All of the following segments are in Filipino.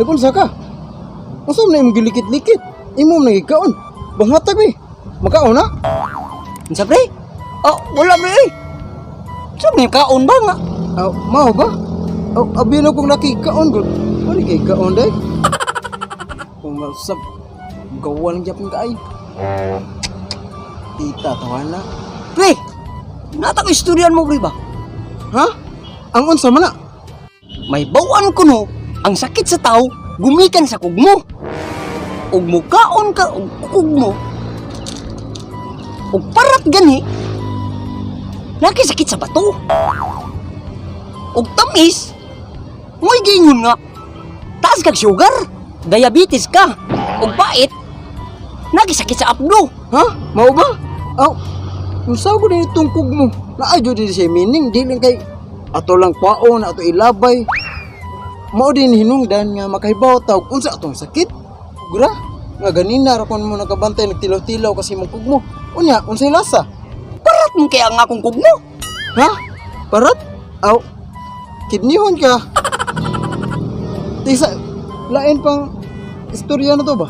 Nagunsa ka? Unsa man imong gilikit-likit? Imo man nagikaon. Banghatag mi. Makaon na? Unsa pre? Oh, wala pre. Sa may kaon ba nga? Mao ba? Abi na kong nakikaon gud. Wala kay kaon day. Kung masab gawan gyapon kaay. Tita tawana. Pre, natang istoryan mo pre ba? Ha? Ang unsa man na? May bawaan ko no, ang sakit sa tao, gumikan sa kugmo. Ug mukaon ka og kugmo. Ug parat gani, nakisakit sa bato. Ug tamis, mo'y gingon nga, taas kag sugar, diabetes ka, ug pait, nakisakit sa apdo. Ha? Mao ba? Unsa ko din itong kugmo? Naadyo din siya meaning, di lang kay ato lang kwaon, ato ilabay. Mao din hinungdan nga makahibaw tawag unsa atong sakit. Gura, nga ganina ra kon mo nakabantay nagtilaw-tilaw kasi mong kugmo. Unya, unsay lasa? Parat mo kaya ang akong kugmo. Ha? Parat? Kidnihon ka. Tisa, lain pang istorya na to ba?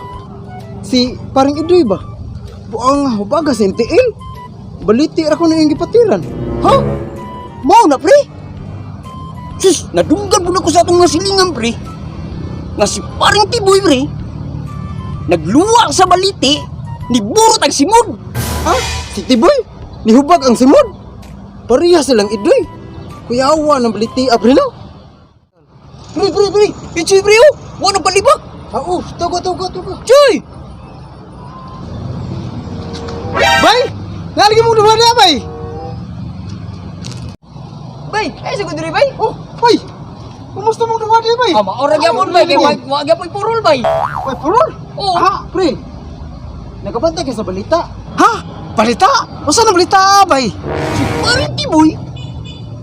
Si paring Idoy ba? Buang hubaga sa NTL. Baliti ra ko na yung gipatiran. Ha? Mao na pre? Sus, nadunggan po na ko sa atong nasilingan pre. Nga si paring Tiboy pre, nagluwa sa baliti, niburot ang simod. Ha? Si Tiboy? Nihubag ang simod? Pariya silang Idoy. Kuyawa ng baliti Aprilo. Pre, Ichoy pre oh, wala palibak. Tugo. Choy! Bay! Nalagi mo duha na, bay! Bay, ay sa kundiri bay. Oh, bay! Kumusta mo duha na, bay? Maora gyapon bay, kay wa gyapon purol bay. Bay, purol? Oo. Pre! Nagabantay ka sa balita. Ha? Balita? Usa na balita, bay? Si paring Tiboy,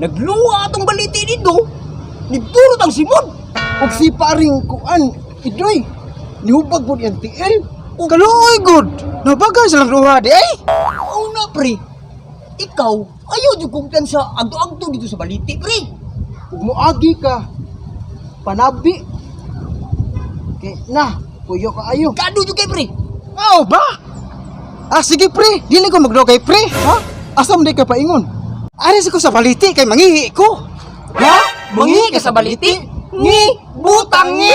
nagluwa atong baliti dito, niburot ang simod. Og si paring kuan, Idoy, nihubag po yung TL. Kaluoy, good. Nabagay silang duha di ay? Oo na pre, ikaw, ayaw yung kumpiyansa agto-agto dito sa baliti pre. Huwag mo agi ka. Panabi. Okay, puyo ka ayo. Kado yung kay pre. Oo ba? Sige pre, dili ko magdugay pre. Ha? Asam di ka paingon? Aris ko sa baliti kay mangihi ko. Ha? Mangi ka sa baliti? Ni, butang ni!